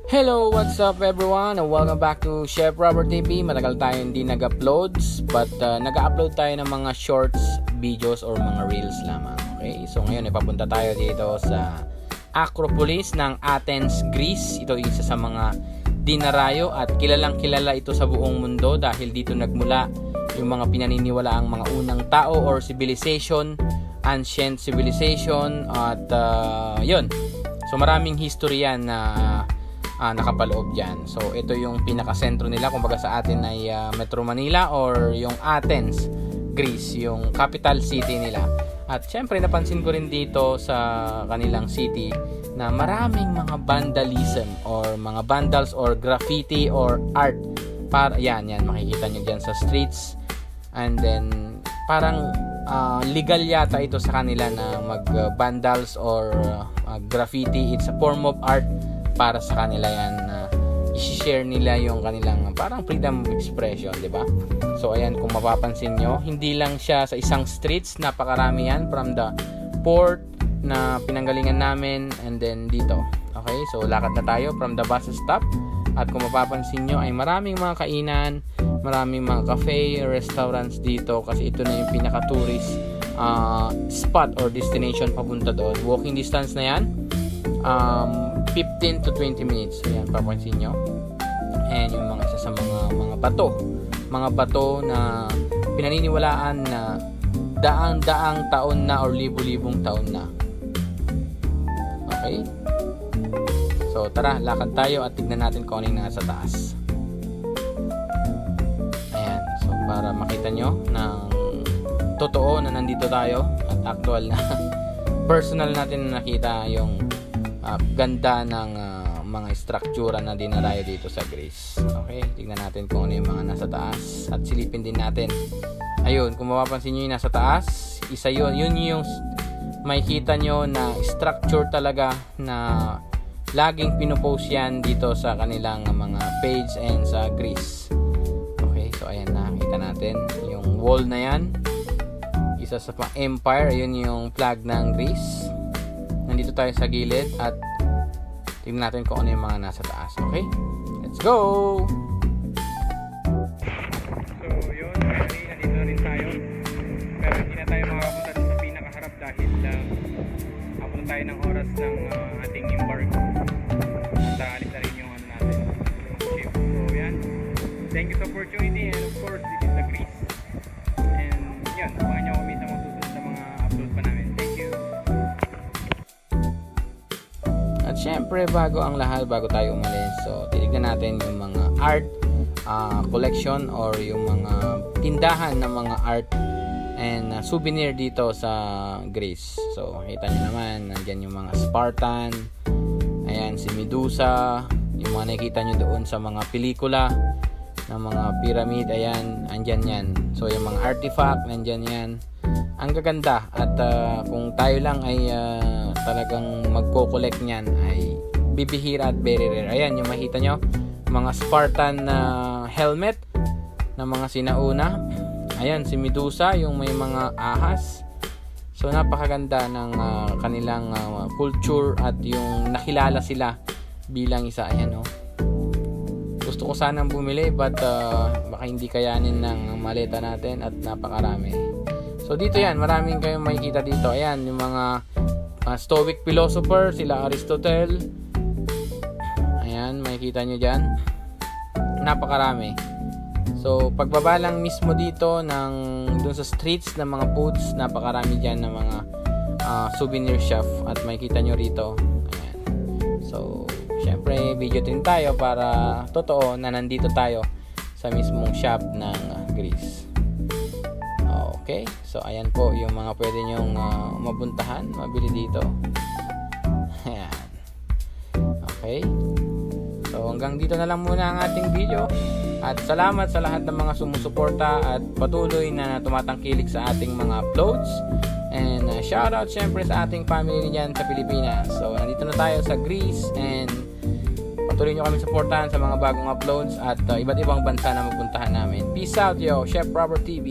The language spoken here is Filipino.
Hello, what's up everyone? And welcome back to Chef Robert TV. Matagal tayo hindi nag-uploads, but nag-upload tayo ng mga shorts, videos, or mga reels lamang. Okay, so ngayon ipapunta tayo dito sa Acropolis ng Athens, Greece. Ito isa sa mga dinarayo at kilalang kilala ito sa buong mundo dahil dito nagmula yung mga pinaniniwalaang mga unang tao or civilization, ancient civilization, at yun. So maraming history yan na nakapaloob dyan. So ito yung pinakasentro nila, kumbaga sa atin ay Metro Manila or yung Athens, Greece, yung capital city nila. At syempre napansin ko rin dito sa kanilang city na maraming mga vandalism or mga vandals or graffiti or art. Yan makikita nyo dyan sa streets. And then parang legal yata ito sa kanila na mag vandals or graffiti. It's a form of art para sa kanila yan, i-share nila yung kanilang parang freedom of expression, di ba? So ayan, kung mapapansin nyo, hindi lang siya sa isang streets, napakarami yan from the port na pinanggalingan namin and then dito. Okay, so lakad na tayo from the bus stop at kung mapapansin nyo ay maraming mga kainan, maraming mga cafe, restaurants dito kasi ito na yung pinaka-tourist spot or destination papunta doon. Walking distance na yan. 15 to 20 minutes. So yan, papansin nyo. And yung mga isa sa mga bato na pinaniniwalaan na daang taon na or libu-libong taon na. Okay? So tara, lakad tayo at tignan natin kung ano yung nasa taas. Ayan. So para makita nyo ng totoo na nandito tayo at actual na personal natin na nakita yung ganda ng mga struktura na dinarayo dito sa Greece. Okay, tingnan natin kung ano yung mga nasa taas at silipin din natin. Ayun, kung mapapansin nyo yung nasa taas, isa yun yung makikita nyo na structure talaga na laging pinopost yan dito sa kanilang mga page and sa Greece. Okay, so ayan, nakita natin yung wall na yan, isa sa empire. Ayun yung flag ng Greece. Nandito tayo sa gilid at tingnan natin kung ano yung mga nasa taas. Okay? Let's go! So yun, nandito na rin tayo. Pero hindi na tayo makakapunta sa pinakaharap dahil abot tayo ng oras ng ating embargo. At alis na rin yung ano natin, yung ship. So yan. Thank you sa opportunity and of course this is the Greece. And yun, abangan nyo kami sa mga susunod na mga upload pa namin. Thank you! At syempre bago tayo umalis, so titignan natin yung mga art collection or yung mga tindahan ng mga art and souvenir dito sa Greece. So makita nyo naman, nandyan yung mga Spartan, ayan si Medusa, yung mga nakikita nyo doon sa mga pelikula ng mga pyramid, ayan, andyan yan. So yung mga artifact, nandyan yan. Ang gaganda at kung tayo lang ay talagang magko-collect niyan ay bibihira at very rare. Ayan yung makita nyo, mga Spartan na helmet na mga sinauna. Ayan si Medusa, yung may mga ahas. So napakaganda ng kanilang culture at yung nakilala sila bilang isa. Ayan gusto ko sanang bumili but baka hindi kayanin ng maleta natin at napakarami. So dito yan, maraming kayong makikita dito. Ayan, yung mga Stoic philosopher, sila Aristotle. Ayan, makikita nyo dyan. Napakarami. So, pagbaba lang mismo dito dun sa streets ng mga foods, napakarami dyan ng mga souvenir shop. At makikita nyo rito. Ayan. So, syempre, video din tayo para totoo na nandito tayo sa mismong shop ng Greece. Okay, so ayan po yung mga pwede nyong mabuntahan, mabili dito. Ayan. Okay. So hanggang dito na lang muna ang ating video. At salamat sa lahat ng mga sumusuporta at patuloy na tumatangkilik sa ating mga uploads. And shout out syempre sa ating family dyan sa Pilipinas. So nandito na tayo sa Greece and patuloy nyo kami supportahan sa mga bagong uploads at iba't ibang bansa na mapuntahan namin. Peace out yo, Chef Robert TV.